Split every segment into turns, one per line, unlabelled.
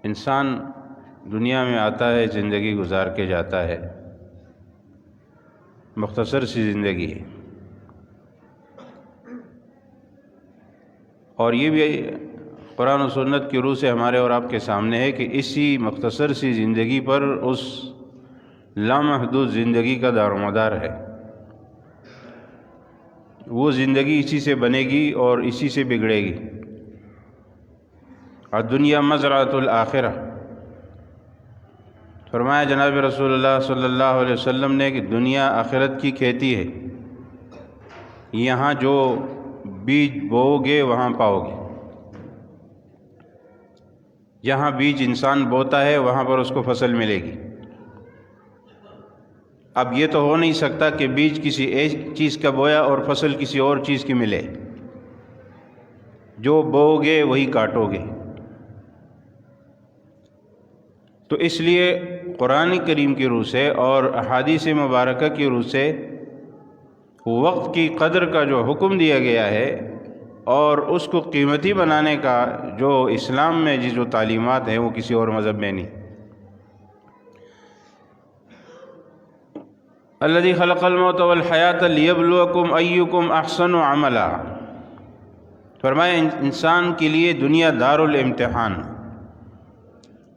انسان دنیا میں آتا ہے، زندگی گزار کے جاتا ہے، مختصر سی زندگی ہے، اور یہ بھی قرآن و سنت کی روح سے ہمارے اور آپ کے سامنے ہے کہ اسی مختصر سی زندگی پر اس لامحدود زندگی کا دار و مدار ہے۔ وہ زندگی اسی سے بنے گی اور اسی سے بگڑے گی۔ الدنیا مزرعۃ الآخرہ، فرمایا جناب رسول اللہ صلی اللہ علیہ وسلم نے کہ دنیا آخرت کی کھیتی ہے، یہاں جو بیج بوؤ گے وہاں پاؤ گے۔ جہاں بیج انسان بوتا ہے وہاں پر اس کو فصل ملے گی۔ اب یہ تو ہو نہیں سکتا کہ بیج کسی ایک چیز کا بویا اور فصل کسی اور چیز کی ملے۔ جو بوؤ گے وہی کاٹو گے۔ تو اس لیے قرآن کریم کی روح سے اور احادیث مبارکہ کی روح سے وقت کی قدر کا جو حکم دیا گیا ہے اور اس کو قیمتی بنانے کا جو اسلام میں جو تعلیمات ہیں وہ کسی اور مذہب میں نہیں۔ الذی خلق الموت والحیات لیبلوکم ایکم احسن عملا، فرمایا انسان کے لیے دنیا دار الامتحان۔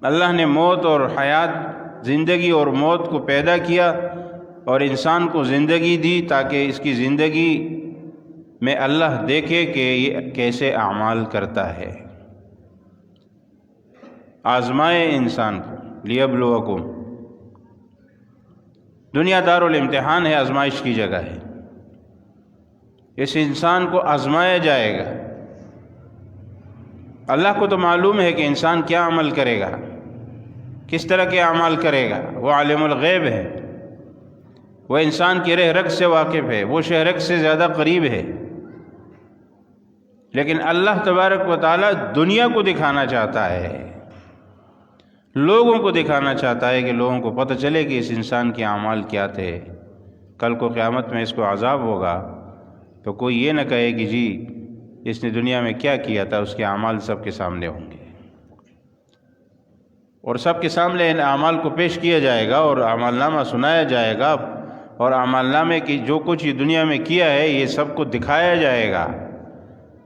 اللہ نے موت اور حیات، زندگی اور موت کو پیدا کیا اور انسان کو زندگی دی تاکہ اس کی زندگی میں اللہ دیکھے کہ یہ کیسے اعمال کرتا ہے، آزمائے انسان کو۔ لیبلوکم، دنیا دار الامتحان ہے، آزمائش کی جگہ ہے۔ اس انسان کو آزمایا جائے گا۔ اللہ کو تو معلوم ہے کہ انسان کیا عمل کرے گا، کس طرح کے اعمال کرے گا، وہ عالم الغیب ہے، وہ انسان کی رہ رگ سے واقف ہے، وہ شہ رگ سے زیادہ قریب ہے۔ لیکن اللہ تبارک و تعالیٰ دنیا کو دکھانا چاہتا ہے، لوگوں کو دکھانا چاہتا ہے کہ لوگوں کو پتہ چلے کہ اس انسان کے اعمال کیا تھے۔ کل کو قیامت میں اس کو عذاب ہوگا تو کوئی یہ نہ کہے کہ جی اس نے دنیا میں کیا کیا تھا، اس کے اعمال سب کے سامنے ہوں گے، اور سب کے سامنے ان اعمال کو پیش کیا جائے گا اور اعمال نامہ سنایا جائے گا، اور اعمال نامے کی جو کچھ یہ دنیا میں کیا ہے یہ سب کو دکھایا جائے گا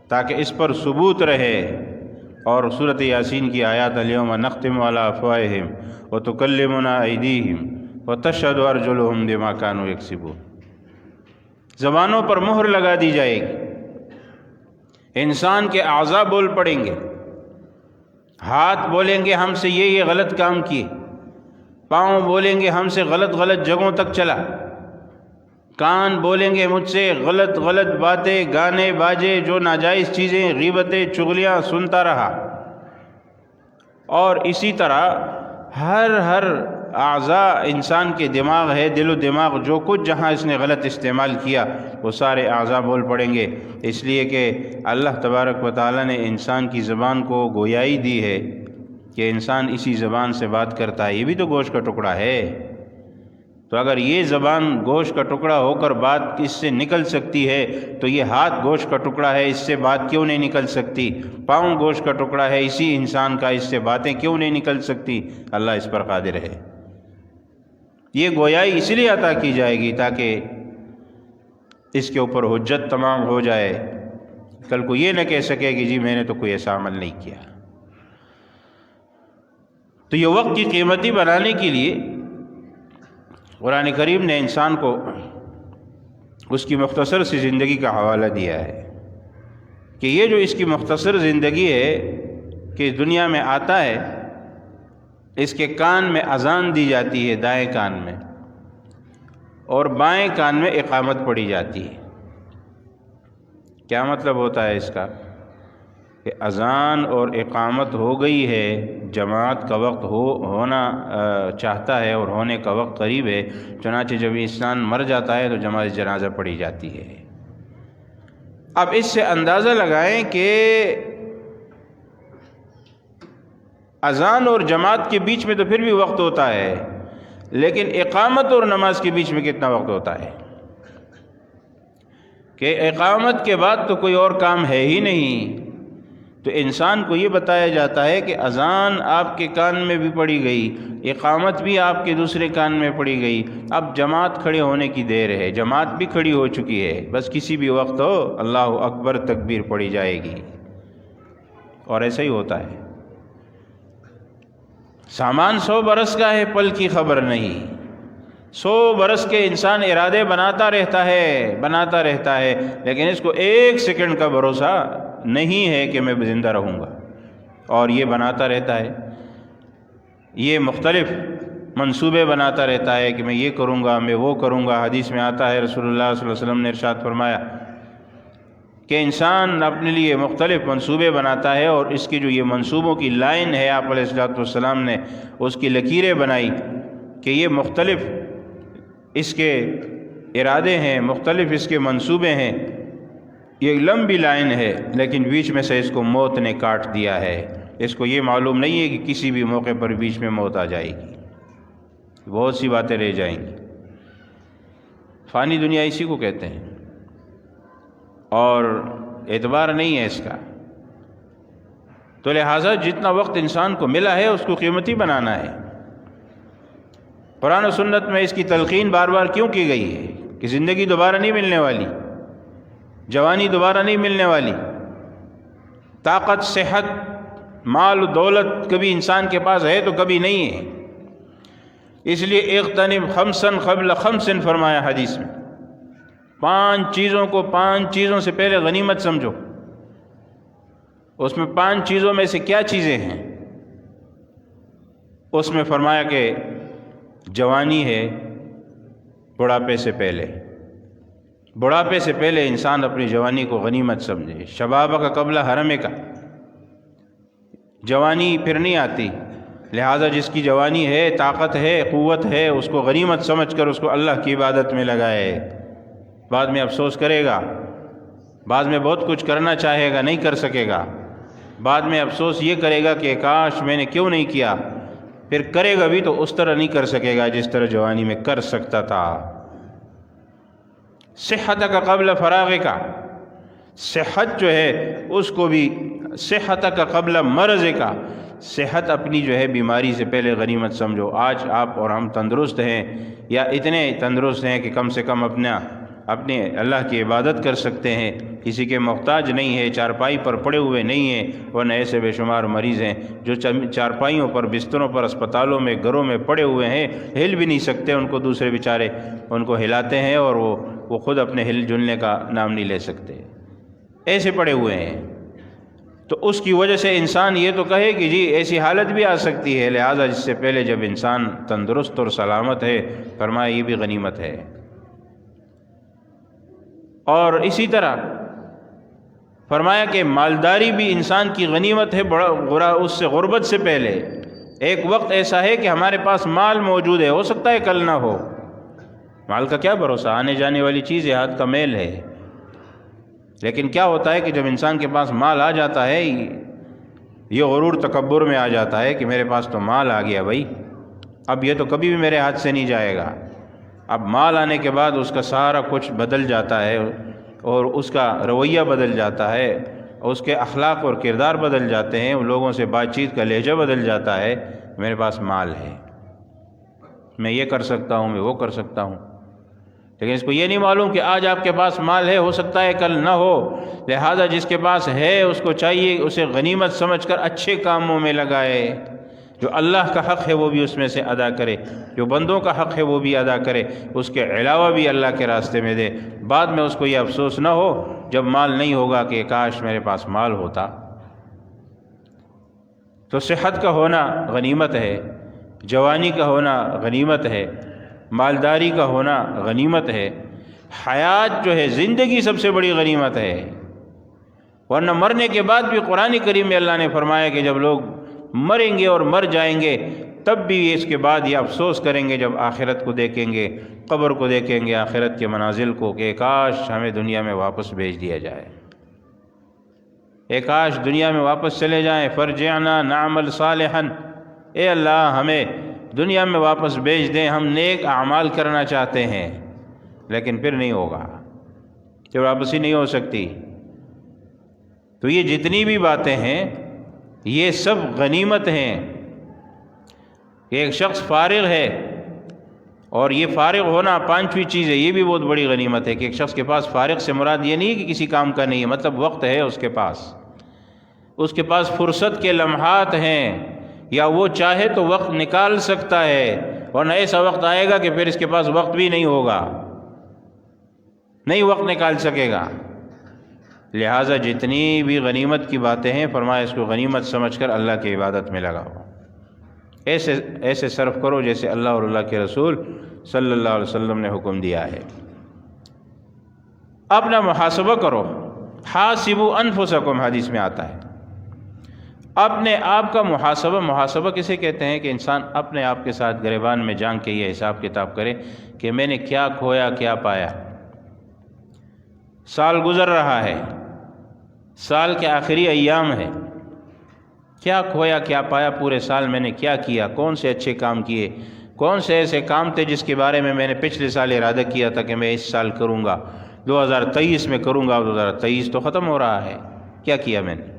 تاکہ اس پر ثبوت رہے۔ اور سورۃ یاسین کی آیات الیوم نختم علی افواہہم وتکلمنا ایدیہم وتشہد ارجلہم بما کانوا یکسبون، زبانوں پر مہر لگا دی جائے گی، انسان کے اعضاء بول پڑیں گے، ہاتھ بولیں گے ہم سے یہ غلط کام کیے، پاؤں بولیں گے ہم سے غلط جگہوں تک چلا، کان بولیں گے مجھ سے غلط باتیں، گانے باجے، جو ناجائز چیزیں، غیبتیں، چغلیاں سنتا رہا۔ اور اسی طرح ہر اعضاء انسان کے دماغ ہے، دل و دماغ، جو کچھ جہاں اس نے غلط استعمال کیا وہ سارے اعضاء بول پڑیں گے، اس لیے کہ اللہ تبارک و تعالیٰ نے انسان کی زبان کو گویائی دی ہے کہ انسان اسی زبان سے بات کرتا ہے۔ یہ بھی تو گوشت کا ٹکڑا ہے، تو اگر یہ زبان گوشت کا ٹکڑا ہو کر بات اس سے نکل سکتی ہے تو یہ ہاتھ گوشت کا ٹکڑا ہے، اس سے بات کیوں نہیں نکل سکتی؟ پاؤں گوشت کا ٹکڑا ہے اسی انسان کا، اس سے باتیں کیوں نہیں نکل سکتی؟ اللہ اس پر قادر ہے۔ یہ گویائی اس لیے عطا کی جائے گی تاکہ اس کے اوپر حجت تمام ہو جائے، کل کو یہ نہ کہہ سکے کہ جی میں نے تو کوئی ایسا عمل نہیں کیا۔ تو یہ وقت کی قیمتی بنانے کے لیے قرآن کریم نے انسان کو اس کی مختصر سی زندگی کا حوالہ دیا ہے کہ یہ جو اس کی مختصر زندگی ہے کہ دنیا میں آتا ہے، اس کے کان میں اذان دی جاتی ہے، دائیں کان میں، اور بائیں کان میں اقامت پڑھی جاتی ہے۔ کیا مطلب ہوتا ہے اس کا؟ کہ اذان اور اقامت ہو گئی ہے، جماعت کا وقت ہونا چاہتا ہے اور ہونے کا وقت قریب ہے، چنانچہ جب انسان مر جاتا ہے تو جماعت جنازہ پڑھی جاتی ہے۔ اب اس سے اندازہ لگائیں کہ اذان اور جماعت کے بیچ میں تو پھر بھی وقت ہوتا ہے، لیکن اقامت اور نماز کے بیچ میں کتنا وقت ہوتا ہے؟ کہ اقامت کے بعد تو کوئی اور کام ہے ہی نہیں، تو انسان کو یہ بتایا جاتا ہے کہ اذان آپ کے کان میں بھی پڑی گئی، اقامت بھی آپ کے دوسرے کان میں پڑی گئی، اب جماعت کھڑے ہونے کی دیر ہے، جماعت بھی کھڑی ہو چکی ہے، بس کسی بھی وقت ہو اللہ اکبر تکبیر پڑی جائے گی۔ اور ایسا ہی ہوتا ہے۔ سامان 100 برس کا ہے، پل کی خبر نہیں۔ 100 برس کے انسان ارادے بناتا رہتا ہے، لیکن اس کو 1 سیکنڈ کا بھروسہ نہیں ہے کہ میں زندہ رہوں گا، اور یہ بناتا رہتا ہے، یہ مختلف منصوبے بناتا رہتا ہے کہ میں یہ کروں گا، میں وہ کروں گا۔ حدیث میں آتا ہے، رسول اللہ صلی اللہ علیہ وسلم نے ارشاد فرمایا کہ انسان اپنے لیے مختلف منصوبے بناتا ہے، اور اس کی جو یہ منصوبوں کی لائن ہے، آپ علیہ الصلوۃ والسلام نے اس کی لکیریں بنائی کہ یہ مختلف اس کے ارادے ہیں، مختلف اس کے منصوبے ہیں، یہ لمبی لائن ہے، لیکن بیچ میں سے اس کو موت نے کاٹ دیا ہے۔ اس کو یہ معلوم نہیں ہے کہ کسی بھی موقع پر بیچ میں موت آ جائے گی، بہت سی باتیں رہ جائیں گی۔ فانی دنیا اسی کو کہتے ہیں، اور اعتبار نہیں ہے اس کا۔ تو لہٰذا جتنا وقت انسان کو ملا ہے اس کو قیمتی بنانا ہے۔ قرآن و سنت میں اس کی تلقین بار بار کیوں کی گئی ہے کہ زندگی دوبارہ نہیں ملنے والی، جوانی دوبارہ نہیں ملنے والی، طاقت، صحت، مال و دولت کبھی انسان کے پاس ہے تو کبھی نہیں ہے۔ اس لیے اغتنم خمسا قبل خمس فرمایا حدیث میں، 5 چیزوں کو 5 چیزوں سے پہلے غنیمت سمجھو۔ اس میں 5 چیزوں میں سے کیا چیزیں ہیں؟ اس میں فرمایا کہ جوانی ہے بڑھاپے سے پہلے، بڑھاپے سے پہلے انسان اپنی جوانی کو غنیمت سمجھے۔ شباب کا قبل حرم کا، جوانی پھر نہیں آتی، لہٰذا جس کی جوانی ہے، طاقت ہے، قوت ہے، اس کو غنیمت سمجھ کر اس کو اللہ کی عبادت میں لگائے۔ بعد میں افسوس کرے گا، بعد میں بہت کچھ کرنا چاہے گا، نہیں کر سکے گا، بعد میں افسوس یہ کرے گا کہ کاش میں نے کیوں نہیں کیا، پھر کرے گا بھی تو اس طرح نہیں کر سکے گا جس طرح جوانی میں کر سکتا تھا۔ صحت کا قبل فراغ کا، صحت جو ہے اس کو بھی، صحت کا قبل مرض کا، صحت اپنی جو ہے بیماری سے پہلے غنیمت سمجھو۔ آج آپ اور ہم تندرست ہیں، یا اتنے تندرست ہیں کہ کم سے کم اپنے اللہ کی عبادت کر سکتے ہیں، کسی کے محتاج نہیں ہے، چارپائی پر پڑے ہوئے نہیں ہیں، ورنہ ایسے بے شمار مریض ہیں جو چارپائیوں پر، بستروں پر، اسپتالوں میں، گھروں میں پڑے ہوئے ہیں، ہل بھی نہیں سکتے، ان کو دوسرے بیچارے ان کو ہلاتے ہیں، اور وہ خود اپنے ہل جلنے کا نام نہیں لے سکتے، ایسے پڑے ہوئے ہیں۔ تو اس کی وجہ سے انسان یہ تو کہے کہ جی ایسی حالت بھی آ سکتی ہے، لہٰذا اس سے پہلے جب انسان تندرست اور سلامت ہے، فرمایا یہ بھی غنیمت ہے۔ اور اسی طرح فرمایا کہ مالداری بھی انسان کی غنیمت ہے، بڑا اس سے غربت سے پہلے۔ ایک وقت ایسا ہے کہ ہمارے پاس مال موجود ہے، ہو سکتا ہے کل نہ ہو، مال کا کیا بھروسہ، آنے جانے والی چیز ہے، ہاتھ کا میل ہے۔ لیکن کیا ہوتا ہے کہ جب انسان کے پاس مال آ جاتا ہے، یہ غرور تکبر میں آ جاتا ہے کہ میرے پاس تو مال آ گیا بھائی، اب یہ تو کبھی بھی میرے ہاتھ سے نہیں جائے گا۔ اب مال آنے کے بعد اس کا سارا کچھ بدل جاتا ہے، اور اس کا رویہ بدل جاتا ہے، اس کے اخلاق اور کردار بدل جاتے ہیں، لوگوں سے بات چیت کا لہجہ بدل جاتا ہے۔ میرے پاس مال ہے، میں یہ کر سکتا ہوں، میں وہ کر سکتا ہوں، لیکن اس کو یہ نہیں معلوم کہ آج آپ کے پاس مال ہے، ہو سکتا ہے کل نہ ہو، لہذا جس کے پاس ہے اس کو چاہیے اسے غنیمت سمجھ کر اچھے کاموں میں لگائے، جو اللہ کا حق ہے وہ بھی اس میں سے ادا کرے، جو بندوں کا حق ہے وہ بھی ادا کرے، اس کے علاوہ بھی اللہ کے راستے میں دے۔ بعد میں اس کو یہ افسوس نہ ہو جب مال نہیں ہوگا کہ کاش میرے پاس مال ہوتا۔ تو صحت کا ہونا غنیمت ہے، جوانی کا ہونا غنیمت ہے، مالداری کا ہونا غنیمت ہے، حیات جو ہے زندگی سب سے بڑی غنیمت ہے۔ ورنہ مرنے کے بعد بھی قرآن کریم میں اللہ نے فرمایا کہ جب لوگ مریں گے اور مر جائیں گے تب بھی اس کے بعد یہ افسوس کریں گے جب آخرت کو دیکھیں گے، قبر کو دیکھیں گے، آخرت کے منازل کو، کہ کاش ہمیں دنیا میں واپس بھیج دیا جائے، کاش دنیا میں واپس چلے جائیں، فرجعنا نعمل صالحا، اے اللہ ہمیں دنیا میں واپس بھیج دیں، ہم نیک اعمال کرنا چاہتے ہیں، لیکن پھر نہیں ہوگا، پھر واپسی نہیں ہو سکتی۔ تو یہ جتنی بھی باتیں ہیں یہ سب غنیمت ہیں کہ ایک شخص فارغ ہے، اور یہ فارغ ہونا پانچویں چیز ہے، یہ بھی بہت بڑی غنیمت ہے کہ ایک شخص کے پاس فارغ سے مراد یہ نہیں کہ کسی کام کا نہیں ہے، مطلب وقت ہے اس کے پاس فرصت کے لمحات ہیں، یا وہ چاہے تو وقت نکال سکتا ہے، ورنہ ایسا وقت آئے گا کہ پھر اس کے پاس وقت بھی نہیں ہوگا، نہیں وقت نکال سکے گا۔ لہٰذا جتنی بھی غنیمت کی باتیں ہیں فرمایا اس کو غنیمت سمجھ کر اللہ کی عبادت میں لگاؤ، ایسے صرف کرو جیسے اللہ اور اللہ کے رسول صلی اللہ علیہ وسلم نے حکم دیا ہے۔ اپنا محاسبہ کرو، حاسبوا انفسکم حدیث میں آتا ہے، اپنے آپ کا محاسبہ کسے کہتے ہیں کہ انسان اپنے آپ کے ساتھ گریبان میں جان کے یہ حساب کتاب کرے کہ میں نے کیا کھویا کیا پایا۔ سال گزر رہا ہے، سال کے آخری ایام ہے، کیا کھویا کیا پایا پورے سال میں نے کیا کیا، کون سے اچھے کام کیے، کون سے ایسے کام تھے جس کے بارے میں نے پچھلے سال ارادہ کیا تھا کہ میں اس سال کروں گا، 2023 میں کروں گا، 2023 تو ختم ہو رہا ہے، کیا کیا میں نے،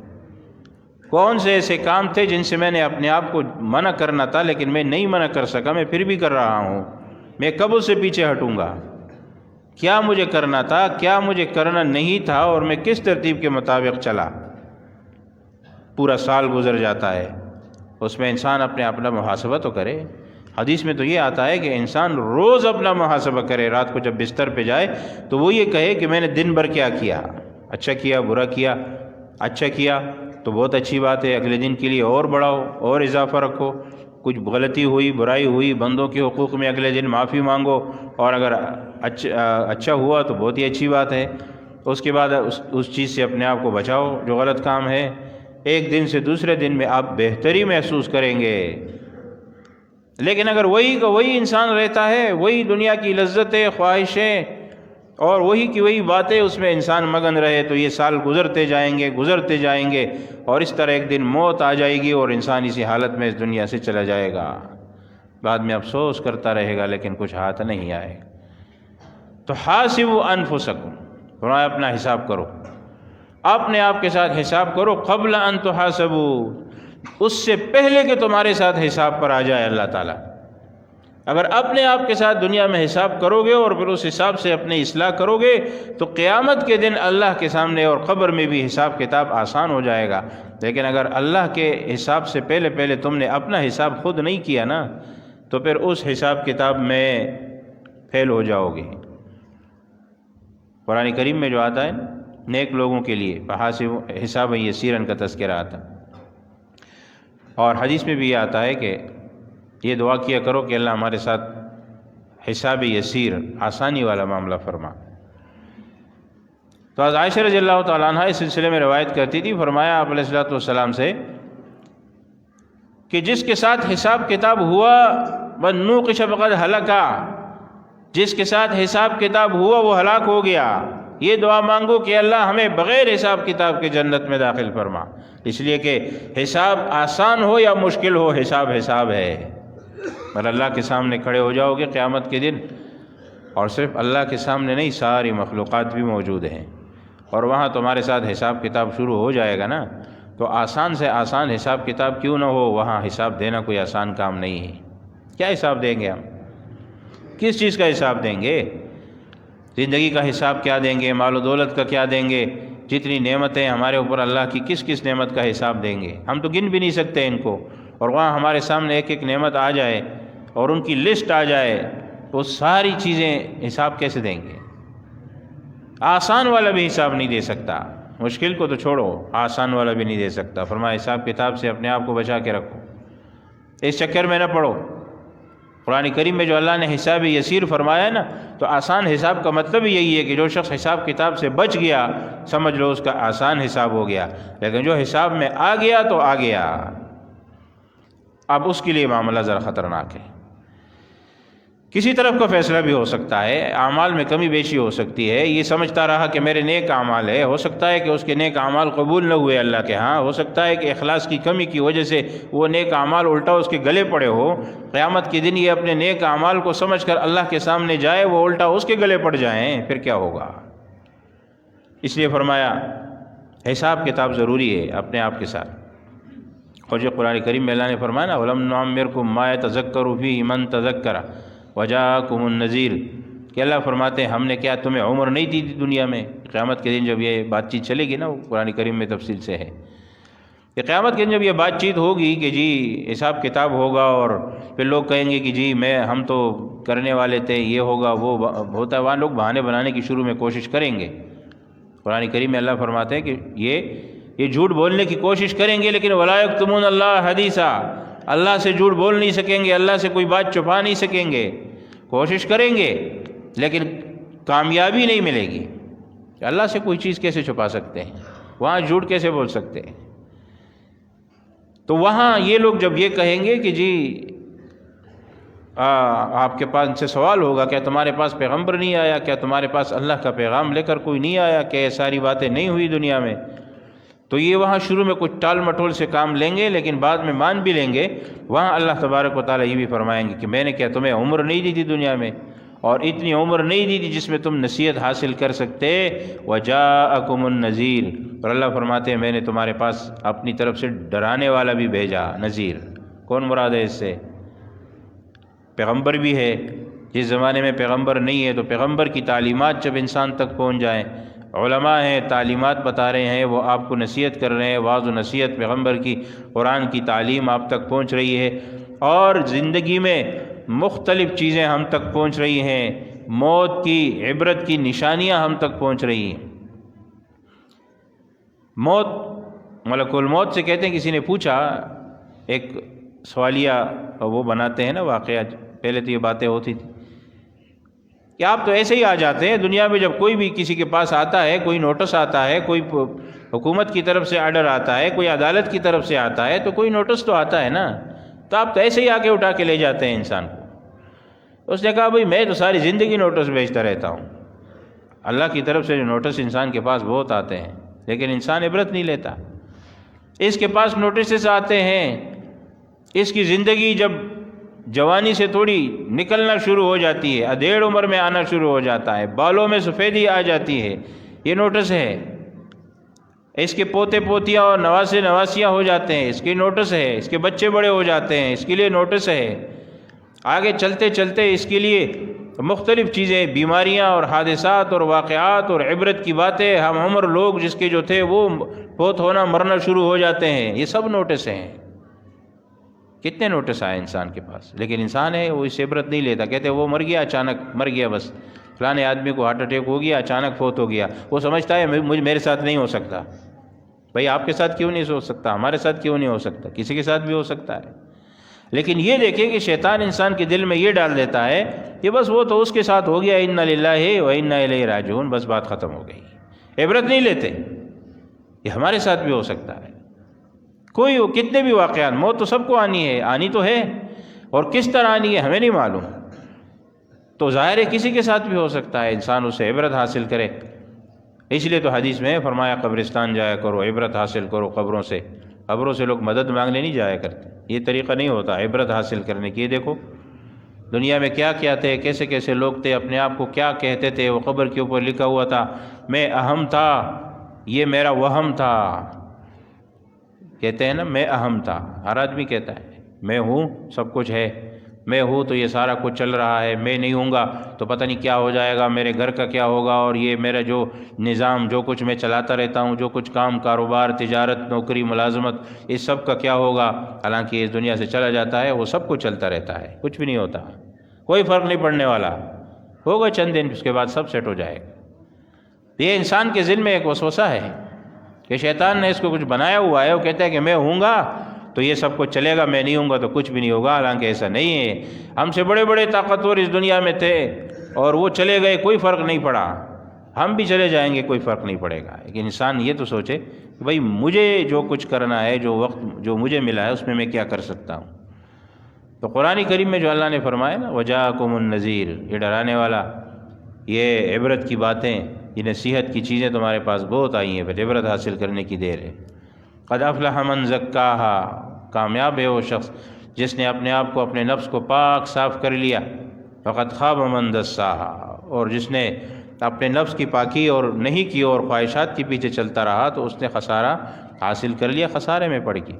کون سے ایسے کام تھے جن سے میں نے اپنے آپ کو منع کرنا تھا لیکن میں نہیں منع کر سکا، میں پھر بھی کر رہا ہوں، میں کب اس سے پیچھے ہٹوں گا، کیا مجھے کرنا تھا، کیا مجھے کرنا نہیں تھا، اور میں کس ترتیب کے مطابق چلا۔ پورا سال گزر جاتا ہے، اس میں انسان اپنا محاسبہ تو کرے۔ حدیث میں تو یہ آتا ہے کہ انسان روز اپنا محاسبہ کرے، رات کو جب بستر پہ جائے تو وہ یہ کہے کہ میں نے دن بھر کیا کیا، اچھا کیا برا کیا، اچھا کیا تو بہت اچھی بات ہے، اگلے دن کے لیے اور بڑھاؤ اور اضافہ رکھو، کچھ غلطی ہوئی برائی ہوئی بندوں کے حقوق میں اگلے دن معافی مانگو، اور اگر اچھا ہوا تو بہت ہی اچھی بات ہے، اس کے بعد اس چیز سے اپنے آپ کو بچاؤ جو غلط کام ہے۔ ایک دن سے دوسرے دن میں آپ بہتری محسوس کریں گے، لیکن اگر وہی کا وہی انسان رہتا ہے، وہی دنیا کی لذتیں خواہشیں اور وہی کی وہی باتیں اس میں انسان مگن رہے تو یہ سال گزرتے جائیں گے اور اس طرح ایک دن موت آ جائے گی اور انسان اسی حالت میں اس دنیا سے چلا جائے گا، بعد میں افسوس کرتا رہے گا لیکن کچھ ہاتھ نہیں آئے۔ تو حاسبوا انفسکم، فرمایا اپنا حساب کرو، اپنے آپ کے ساتھ حساب کرو، قبل ان تحاسبوا، اس سے پہلے کہ تمہارے ساتھ حساب پر آ جائے اللہ تعالیٰ۔ اگر اپنے آپ کے ساتھ دنیا میں حساب کرو گے اور پھر اس حساب سے اپنی اصلاح کرو گے تو قیامت کے دن اللہ کے سامنے اور قبر میں بھی حساب کتاب آسان ہو جائے گا۔ لیکن اگر اللہ کے حساب سے پہلے تم نے اپنا حساب خود نہیں کیا نا تو پھر اس حساب کتاب میں فیل ہو جاؤ گے۔ قرآن کریم میں جو آتا ہے نیک لوگوں کے لیے فحاسب حساب یسیرا کا تذکرہ آتا، اور حدیث میں بھی یہ آتا ہے کہ یہ دعا کیا کرو کہ اللہ ہمارے ساتھ حساب یسیر آسانی والا معاملہ فرما۔ تو حضرت عائشہ رضی اللہ تعالیٰ عنہ اس سلسلے میں روایت کرتی تھی، فرمایا آپ علیہ الصلوۃ والسلام سے کہ جس کے ساتھ حساب کتاب ہوا من نوقش فقد ہلکا، جس کے ساتھ حساب کتاب ہوا وہ ہلاک ہو گیا۔ یہ دعا مانگو کہ اللہ ہمیں بغیر حساب کتاب کے جنت میں داخل فرما، اس لیے کہ حساب آسان ہو یا مشکل ہو حساب ہے۔ اور اللہ کے سامنے کھڑے ہو جاؤ گے قیامت کے دن، اور صرف اللہ کے سامنے نہیں ساری مخلوقات بھی موجود ہیں، اور وہاں تمہارے ساتھ حساب کتاب شروع ہو جائے گا نا، تو آسان سے آسان حساب کتاب کیوں نہ ہو، وہاں حساب دینا کوئی آسان کام نہیں ہے۔ کیا حساب دیں گے ہم؟ کس چیز کا حساب دیں گے؟ زندگی کا حساب کیا دیں گے؟ مال و دولت کا کیا دیں گے؟ جتنی نعمتیں ہمارے اوپر اللہ کی، کس نعمت کا حساب دیں گے؟ ہم تو گن بھی نہیں سکتے ان کو، اور وہاں ہمارے سامنے ایک نعمت آ جائے اور ان کی لسٹ آ جائے تو ساری چیزیں حساب کیسے دیں گے؟ آسان والا بھی حساب نہیں دے سکتا، مشکل کو تو چھوڑو، آسان والا بھی نہیں دے سکتا۔ فرمایا حساب کتاب سے اپنے آپ کو بچا کے رکھو، اس چکر میں نہ پڑو۔ قرآن کریم میں جو اللہ نے حساب یسیر فرمایا ہے نا، تو آسان حساب کا مطلب یہی ہے کہ جو شخص حساب کتاب سے بچ گیا سمجھ لو اس کا آسان حساب ہو گیا، لیکن جو حساب میں آ گیا تو آ گیا، اب اس کے لیے معاملہ ذرا خطرناک ہے۔ کسی طرف کا فیصلہ بھی ہو سکتا ہے، اعمال میں کمی بیشی ہو سکتی ہے، یہ سمجھتا رہا کہ میرے نیک اعمال ہے، ہو سکتا ہے کہ اس کے نیک اعمال قبول نہ ہوئے اللہ کے ہاں، ہو سکتا ہے کہ اخلاص کی کمی کی وجہ سے وہ نیک اعمال الٹا اس کے گلے پڑے ہو، قیامت کے دن یہ اپنے نیک اعمال کو سمجھ کر اللہ کے سامنے جائے، وہ الٹا اس کے گلے پڑ جائیں، پھر کیا ہوگا؟ اس لیے فرمایا حساب کتاب ضروری ہے اپنے آپ کے ساتھ۔ اور جو قرآن کریم میں اللہ نے فرمایا نا وَلَمْ نُعَمِّرْكُم مَّا يَتَذَكَّرُ فِيهِ مَن تَذَكَّرَ وَجَاءَكُمُ النَّذِيرُ، کہ اللہ فرماتے ہیں ہم نے کیا تمہیں عمر نہیں دی تھی دنیا میں؟ قیامت کے دن جب یہ بات چیت چلے گی نا، وہ قرآن کریم میں تفصیل سے ہے کہ قیامت کے دن جب یہ بات چیت ہوگی کہ جی حساب کتاب ہوگا، اور پھر لوگ کہیں گے کہ جی ہم تو کرنے والے تھے، یہ ہوگا وہ ہوتا ہے، وہاں لوگ بہانے بنانے کی شروع میں کوشش کریں گے۔ قرآن کریم میں اللہ فرماتے ہیں کہ یہ جھوٹ بولنے کی کوشش کریں گے، لیکن وَلَا يَكْتُمُونَ اللَّهَ حَدِيثًا، اللہ سے جھوٹ بول نہیں سکیں گے، اللہ سے کوئی بات چھپا نہیں سکیں گے۔ کوشش کریں گے لیکن کامیابی نہیں ملے گی کہ اللہ سے کوئی چیز کیسے چھپا سکتے ہیں، وہاں جھوٹ کیسے بول سکتے ہیں۔ تو وہاں یہ لوگ جب یہ کہیں گے کہ جی آپ کے پاس ان سے سوال ہوگا کیا تمہارے پاس پیغمبر نہیں آیا، کیا تمہارے پاس اللہ کا پیغام لے کر کوئی نہیں آیا، کیا یہ ساری باتیں نہیں ہوئی دنیا میں؟ تو یہ وہاں شروع میں کچھ ٹال مٹول سے کام لیں گے، لیکن بعد میں مان بھی لیں گے۔ وہاں اللہ تبارک و تعالیٰ یہ بھی فرمائیں گے کہ میں نے کیا تمہیں عمر نہیں دی تھی دنیا میں، اور اتنی عمر نہیں دی تھی جس میں تم نصیحت حاصل کر سکتے۔ وَجَاءَكُمُ النَّذِيرُ، اور اللہ فرماتے ہیں میں نے تمہارے پاس اپنی طرف سے ڈرانے والا بھی بھیجا۔ نذیر کون مراد ہے اس سے؟ پیغمبر بھی ہے، جس زمانے میں پیغمبر نہیں ہے تو پیغمبر کی تعلیمات جب انسان تک پہنچ جائیں، علماء ہیں تعلیمات بتا رہے ہیں، وہ آپ کو نصیحت کر رہے ہیں، واعظ و نصیحت پیغمبر کی قرآن کی تعلیم آپ تک پہنچ رہی ہے، اور زندگی میں مختلف چیزیں ہم تک پہنچ رہی ہیں، موت کی عبرت کی نشانیاں ہم تک پہنچ رہی ہیں۔ موت، ملک الموت سے کہتے ہیں، کسی نے پوچھا، ایک سوالیہ وہ بناتے ہیں نا واقعہ، پہلے تو یہ باتیں ہوتی تھی کہ آپ تو ایسے ہی آ جاتے ہیں دنیا میں، جب کوئی بھی کسی کے پاس آتا ہے، کوئی نوٹس آتا ہے، کوئی حکومت کی طرف سے آرڈر آتا ہے، کوئی عدالت کی طرف سے آتا ہے، تو کوئی نوٹس تو آتا ہے نا، تو آپ تو ایسے ہی آ کے اٹھا کے لے جاتے ہیں انسان کو۔ اس نے کہا بھئی میں تو ساری زندگی نوٹس بھیجتا رہتا ہوں، اللہ کی طرف سے جو نوٹس انسان کے پاس بہت آتے ہیں، لیکن انسان عبرت نہیں لیتا۔ اس کے پاس نوٹسز آتے ہیں، اس کی زندگی جب جوانی سے تھوڑی نکلنا شروع ہو جاتی ہے، ادھیڑ عمر میں آنا شروع ہو جاتا ہے، بالوں میں سفیدی آ جاتی ہے، یہ نوٹس ہے۔ اس کے پوتے پوتیاں اور نواسے نواسیاں ہو جاتے ہیں، اس کی نوٹس ہے۔ اس کے بچے بڑے ہو جاتے ہیں، اس کے لیے نوٹس ہے۔ آگے چلتے چلتے اس کے لیے مختلف چیزیں، بیماریاں اور حادثات اور واقعات اور عبرت کی باتیں، ہم عمر لوگ جس کے جو تھے وہ فوت ہونا مرنا شروع ہو جاتے ہیں، یہ سب نوٹس ہیں۔ کتنے نوٹس آئے انسان کے پاس، لیکن انسان ہے وہ اس سے عبرت نہیں لیتا۔ کہتے ہیں وہ مر گیا، اچانک مر گیا، بس فلانے آدمی کو ہارٹ اٹیک ہو گیا، اچانک فوت ہو گیا، وہ سمجھتا ہے میرے ساتھ نہیں ہو سکتا۔ بھائی آپ کے ساتھ کیوں نہیں ہو سکتا، ہمارے ساتھ کیوں نہیں ہو سکتا، کسی کے ساتھ بھی ہو سکتا ہے۔ لیکن یہ دیکھیں کہ شیطان انسان کے دل میں یہ ڈال دیتا ہے کہ بس وہ تو اس کے ساتھ ہو گیا، انا للہ و انا الیہ راجعون، بس بات ختم ہو گئی۔ عبرت نہیں لیتے، یہ ہمارے ساتھ بھی ہو سکتا ہے۔ کوئی کتنے بھی واقعات، موت تو سب کو آنی ہے، آنی تو ہے، اور کس طرح آنی ہے ہمیں نہیں معلوم، تو ظاہر ہے کسی کے ساتھ بھی ہو سکتا ہے، انسان اس سے عبرت حاصل کرے۔ اس لیے تو حدیث میں فرمایا قبرستان جایا کرو، عبرت حاصل کرو قبروں سے۔ قبروں سے لوگ مدد مانگنے نہیں جایا کرتے، یہ طریقہ نہیں ہوتا عبرت حاصل کرنے کی۔ یہ دیکھو دنیا میں کیا کیا تھے، کیسے کیسے لوگ تھے، اپنے آپ کو کیا کہتے تھے، وہ قبر کے اوپر لکھا ہوا تھا میں اہم تھا، یہ میرا وہم تھا۔ کہتے ہیں نا میں اہم تھا، ہر آدمی کہتا ہے میں ہوں سب کچھ ہے، میں ہوں تو یہ سارا کچھ چل رہا ہے، میں نہیں ہوں گا تو پتہ نہیں کیا ہو جائے گا، میرے گھر کا کیا ہوگا، اور یہ میرا جو نظام جو کچھ میں چلاتا رہتا ہوں، جو کچھ کام کاروبار تجارت نوکری ملازمت، اس سب کا کیا ہوگا۔ حالانکہ اس دنیا سے چلا جاتا ہے وہ سب کچھ چلتا رہتا ہے، کچھ بھی نہیں ہوتا، کوئی فرق نہیں پڑنے والا، ہوگا چند دن اس کے بعد سب سیٹ ہو جائے گا۔ یہ انسان کے ذہن میں ایک وسوسہ ہے کہ شیطان نے اس کو کچھ بنایا ہوا ہے، وہ کہتا ہے کہ میں ہوں گا تو یہ سب کچھ چلے گا، میں نہیں ہوں گا تو کچھ بھی نہیں ہوگا۔ حالانکہ ایسا نہیں ہے، ہم سے بڑے بڑے طاقتور اس دنیا میں تھے اور وہ چلے گئے، کوئی فرق نہیں پڑا، ہم بھی چلے جائیں گے، کوئی فرق نہیں پڑے گا۔ لیکن انسان یہ تو سوچے کہ بھائی مجھے جو کچھ کرنا ہے، جو وقت جو مجھے ملا ہے اس میں کیا کر سکتا ہوں۔ تو قرآن کریم میں جو اللہ نے فرمایا نا وجاءکم النذیر، یہ ڈرانے والا، یہ عبرت کی باتیں، یہ نصیحت کی چیزیں تمہارے پاس بہت آئی ہیں، پھر عبرت حاصل کرنے کی دیر ہے۔ قد افلح من زکاہا، کامیاب ہے وہ شخص جس نے اپنے آپ کو، اپنے نفس کو پاک صاف کر لیا۔ فقد خاب من دساہا، اور جس نے اپنے نفس کی پاکی اور نہیں کی اور خواہشات کے پیچھے چلتا رہا تو اس نے خسارہ حاصل کر لیا، خسارے میں پڑ گئی۔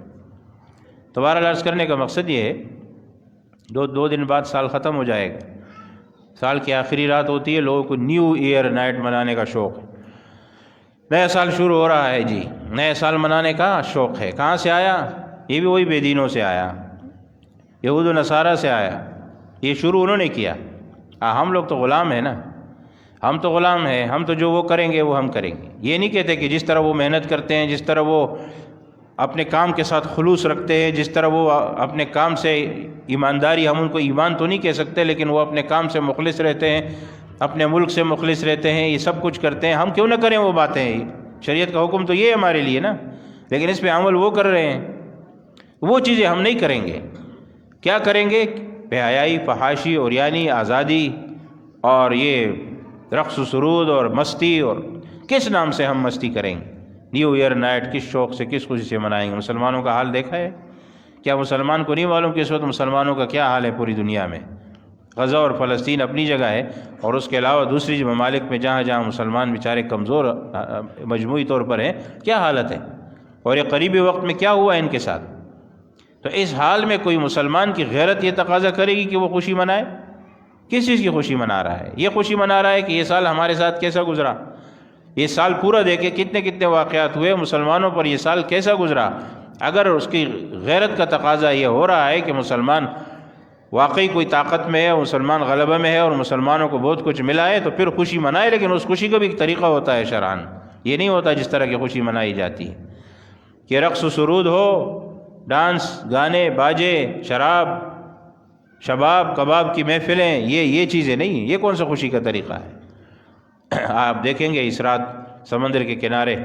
تو بہرحال عرض کرنے کا مقصد یہ ہے، دو دن بعد سال ختم ہو جائے گا، سال کی آخری رات ہوتی ہے، لوگوں کو نیو ایئر نائٹ منانے کا شوق ہے، نیا سال شروع ہو رہا ہے جی، نئے سال منانے کا شوق ہے۔ کہاں سے آیا؟ یہ بھی وہی بے دینوں سے آیا، یہود و نصارہ سے آیا، یہ شروع انہوں نے کیا۔ ہم لوگ تو غلام ہیں نا، ہم تو غلام ہیں، ہم تو جو وہ کریں گے وہ ہم کریں گے۔ یہ نہیں کہتے کہ جس طرح وہ محنت کرتے ہیں، جس طرح وہ اپنے کام کے ساتھ خلوص رکھتے ہیں، جس طرح وہ اپنے کام سے ایمانداری، ہم ان کو ایمان تو نہیں کہہ سکتے، لیکن وہ اپنے کام سے مخلص رہتے ہیں، اپنے ملک سے مخلص رہتے ہیں، یہ سب کچھ کرتے ہیں، ہم کیوں نہ کریں وہ باتیں؟ شریعت کا حکم تو یہ ہے ہمارے لیے نا، لیکن اس پہ عمل وہ کر رہے ہیں، وہ چیزیں ہم نہیں کریں گے۔ کیا کریں گے؟ بے حیائی، فحاشی، عریانی، آزادی، اور یہ رقص و سرود اور مستی، اور کس نام سے ہم مستی کریں گے؟ نیو ایئر نائٹ کس شوق سے، کس خوشی سے منائیں گے؟ مسلمانوں کا حال دیکھا ہے؟ کیا مسلمان کو نہیں معلوم کہ اس وقت مسلمانوں کا کیا حال ہے پوری دنیا میں؟ غزہ اور فلسطین اپنی جگہ ہے، اور اس کے علاوہ دوسری ممالک میں جہاں جہاں مسلمان بیچارے کمزور مجموعی طور پر ہیں، کیا حالت ہے؟ اور یہ قریبی وقت میں کیا ہوا ہے ان کے ساتھ؟ تو اس حال میں کوئی مسلمان کی غیرت یہ تقاضا کرے گی کہ وہ خوشی منائے؟ کس چیز کی خوشی منا رہا ہے؟ یہ خوشی منا رہا ہے کہ یہ سال ہمارے ساتھ کیسا گزرا، یہ سال پورا دیکھے کتنے کتنے واقعات ہوئے مسلمانوں پر، یہ سال کیسا گزرا۔ اگر اس کی غیرت کا تقاضا یہ ہو رہا ہے کہ مسلمان واقعی کوئی طاقت میں ہے، مسلمان غلبہ میں ہے اور مسلمانوں کو بہت کچھ ملا ہے، تو پھر خوشی منائے، لیکن اس خوشی کا بھی ایک طریقہ ہوتا ہے شرعاً۔ یہ نہیں ہوتا جس طرح کی خوشی منائی جاتی ہے کہ رقص و سرود ہو، ڈانس، گانے، باجے، شراب، شباب، کباب کی محفلیں، یہ چیزیں نہیں، یہ کون سا خوشی کا طریقہ ہے؟ آپ دیکھیں گے اس رات سمندر کے کنارے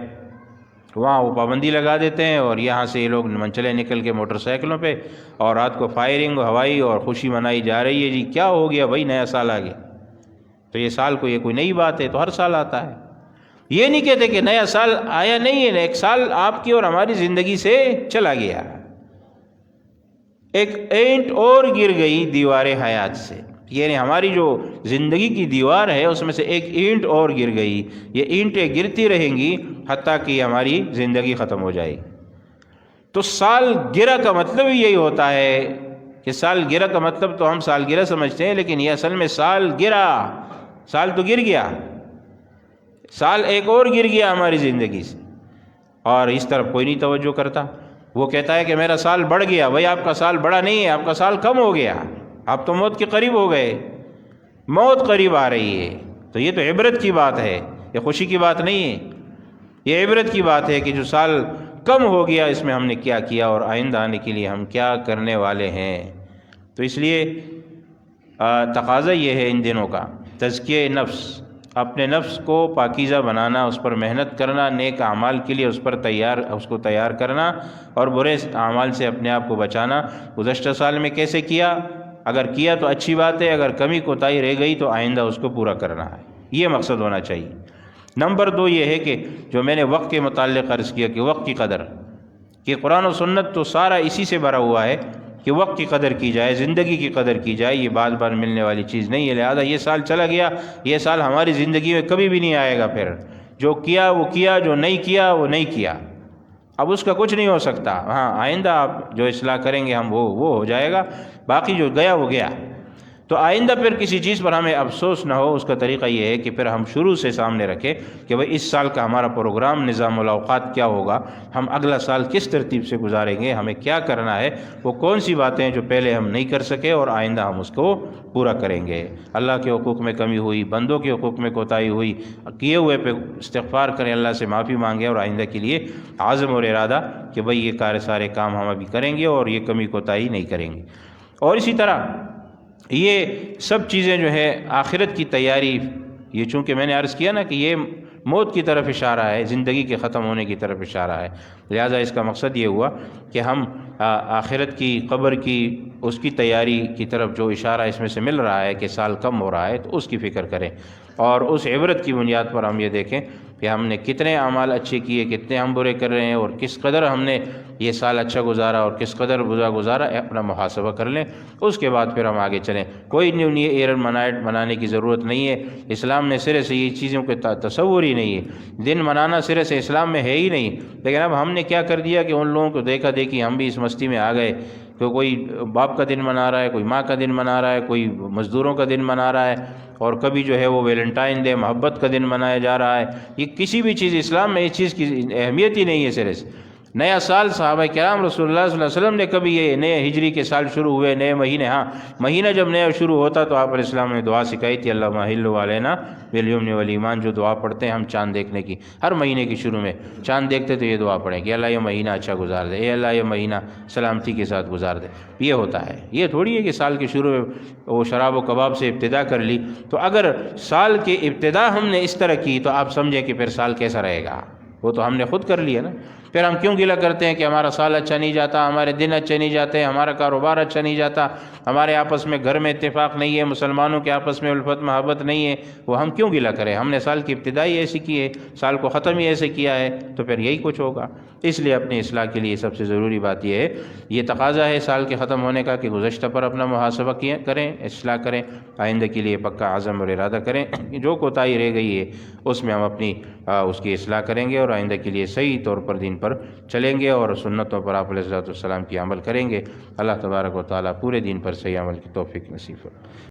وہاں وہ پابندی لگا دیتے ہیں، اور یہاں سے یہ لوگ منچلے نکل کے موٹر سائیکلوں پہ، اور رات کو فائرنگ ہوائی اور خوشی منائی جا رہی ہے۔ جی کیا ہو گیا بھائی؟ نیا سال آ گیا۔ تو یہ سال کو یہ کوئی نئی بات ہے؟ تو ہر سال آتا ہے۔ یہ نہیں کہتے کہ نیا سال آیا نہیں ہے، ایک سال آپ کی اور ہماری زندگی سے چلا گیا، ایک اینٹ اور گر گئی دیوار حیات سے، یعنی ہماری جو زندگی کی دیوار ہے اس میں سے ایک اینٹ اور گر گئی۔ یہ اینٹیں گرتی رہیں گی حتیٰ کہ ہماری زندگی ختم ہو جائے گی۔ تو سال گرہ کا مطلب ہی یہی ہوتا ہے کہ سال گرہ کا مطلب تو ہم سال گرہ سمجھتے ہیں، لیکن یہ اصل میں سال گرہ، سال تو گر گیا، سال ایک اور گر گیا ہماری زندگی سے، اور اس طرف کوئی نہیں توجہ کرتا۔ وہ کہتا ہے کہ میرا سال بڑھ گیا، بھائی آپ کا سال بڑا نہیں ہے، آپ کا سال کم ہو گیا، آپ تو موت کے قریب ہو گئے، موت قریب آ رہی ہے۔ تو یہ تو عبرت کی بات ہے، یہ خوشی کی بات نہیں ہے، یہ عبرت کی بات ہے کہ جو سال کم ہو گیا اس میں ہم نے کیا کیا اور آئندہ آنے کے لیے ہم کیا کرنے والے ہیں۔ تو اس لیے تقاضا یہ ہے ان دنوں کا تزکیہ نفس، اپنے نفس کو پاکیزہ بنانا، اس پر محنت کرنا، نیک اعمال کے لیے اس کو تیار کرنا، اور برے اعمال سے اپنے آپ کو بچانا۔ گزشتہ سال میں کیسے کیا؟ اگر کیا تو اچھی بات ہے، اگر کمی کوتاہی رہ گئی تو آئندہ اس کو پورا کرنا ہے، یہ مقصد ہونا چاہیے۔ نمبر 2 یہ ہے کہ جو میں نے وقت کے متعلق عرض کیا کہ وقت کی قدر، کہ قرآن و سنت تو سارا اسی سے بھرا ہوا ہے کہ وقت کی قدر کی جائے، زندگی کی قدر کی جائے، یہ بار بار ملنے والی چیز نہیں ہے۔ لہذا یہ سال چلا گیا، یہ سال ہماری زندگی میں کبھی بھی نہیں آئے گا، پھر جو کیا وہ کیا، جو نہیں کیا وہ نہیں کیا، اب اس کا کچھ نہیں ہو سکتا۔ ہاں آئندہ آپ جو اصلاح کریں گے ہم وہ ہو جائے گا، باقی جو گیا وہ گیا۔ تو آئندہ پھر کسی چیز پر ہمیں افسوس نہ ہو، اس کا طریقہ یہ ہے کہ پھر ہم شروع سے سامنے رکھیں کہ بھئی اس سال کا ہمارا پروگرام، نظام الاوقات کیا ہوگا، ہم اگلا سال کس ترتیب سے گزاریں گے، ہمیں کیا کرنا ہے، وہ کون سی باتیں جو پہلے ہم نہیں کر سکے اور آئندہ ہم اس کو پورا کریں گے۔ اللہ کے حقوق میں کمی ہوئی، بندوں کے حقوق میں کوتاہی ہوئی، کیے ہوئے پہ استغفار کریں، اللہ سے معافی مانگیں، اور آئندہ کے لیے عزم اور ارادہ کہ بھئی یہ سارے کام ہم ابھی کریں گے اور یہ کمی کوتاہی نہیں کریں گے۔ اور اسی طرح یہ سب چیزیں جو ہے آخرت کی تیاری، یہ چونکہ میں نے عرض کیا نا کہ یہ موت کی طرف اشارہ ہے، زندگی کے ختم ہونے کی طرف اشارہ ہے، لہذا اس کا مقصد یہ ہوا کہ ہم آخرت کی، قبر کی، اس کی تیاری کی طرف جو اشارہ اس میں سے مل رہا ہے کہ سال کم ہو رہا ہے تو اس کی فکر کریں، اور اس عبرت کی بنیاد پر ہم یہ دیکھیں کہ ہم نے کتنے اعمال اچھے کیے، کتنے ہم برے کر رہے ہیں، اور کس قدر ہم نے یہ سال اچھا گزارا اور کس قدر برا گزارا، اپنا محاسبہ کر لیں، اس کے بعد پھر ہم آگے چلیں۔ کوئی نیو ایئر منانے کی ضرورت نہیں ہے، اسلام میں سرے سے یہ چیزوں کے تصور ہی نہیں ہے، دن منانا سرے سے اسلام میں ہے ہی نہیں۔ لیکن اب ہم نے کیا کر دیا کہ ان لوگوں کو دیکھا دیکھی ہم بھی اس مستی میں آ گئے کہ کوئی باپ کا دن منا رہا ہے، کوئی ماں کا دن منا رہا ہے، کوئی مزدوروں کا دن منا رہا ہے، اور کبھی جو ہے وہ ویلنٹائن ڈے محبت کا دن منایا جا رہا ہے۔ یہ کسی بھی چیز اسلام میں اس چیز کی اہمیت ہی نہیں ہے سرے سے۔ نیا سال صحابہ کرام رسول اللہ صلی اللہ علیہ وسلم نے کبھی یہ نئے ہجری کے سال شروع ہوئے، نئے مہینے، ہاں مہینہ جب نیا شروع ہوتا تو آپ علیہ السلام نے دعا سکھائی تھی، اللہم احل علینا بالیمن والایمان، جو دعا پڑھتے ہیں ہم چاند دیکھنے کی، ہر مہینے کے شروع میں چاند دیکھتے تو یہ دعا پڑھیں کہ اللہ یہ مہینہ اچھا گزار دے، اے اللہ یہ مہینہ سلامتی کے ساتھ گزار دے۔ یہ ہوتا ہے، یہ تھوڑی ہے کہ سال کے شروع میں وہ شراب و کباب سے ابتدا کر لی۔ تو اگر سال کی ابتدا ہم نے اس طرح کی تو آپ سمجھیں کہ پھر سال کیسا رہے گا، وہ تو ہم نے خود کر لیا نا۔ پھر ہم کیوں گلہ کرتے ہیں کہ ہمارا سال اچھا نہیں جاتا، ہمارے دن اچھے نہیں جاتے، ہمارا کاروبار اچھا نہیں جاتا، ہمارے آپس میں گھر میں اتفاق نہیں ہے، مسلمانوں کے آپس میں الفت محبت نہیں ہے، وہ ہم کیوں گلہ کریں؟ ہم نے سال کی ابتدائی ایسی کی ہے، سال کو ختم ہی ایسے کیا ہے، تو پھر یہی کچھ ہوگا۔ اس لیے اپنی اصلاح کے لیے سب سے ضروری بات یہ ہے، یہ تقاضا ہے سال کے ختم ہونے کا کہ گزشتہ پر اپنا محاسبہ کریں، اصلاح کریں، آئندہ کے لیے پکا عزم اور ارادہ کریں کہ جو کوتاہی رہ گئی ہے اس میں ہم اپنی اس کی اصلاح کریں گے، اور آئندہ کے لیے صحیح طور پر دین پر چلیں گے، اور سنتوں پر آپ علیہ الصلوۃ والسلام کی عمل کریں گے۔ اللہ تبارک و تعالیٰ پورے دین پر صحیح عمل کی توفیق نصیب فرمائے۔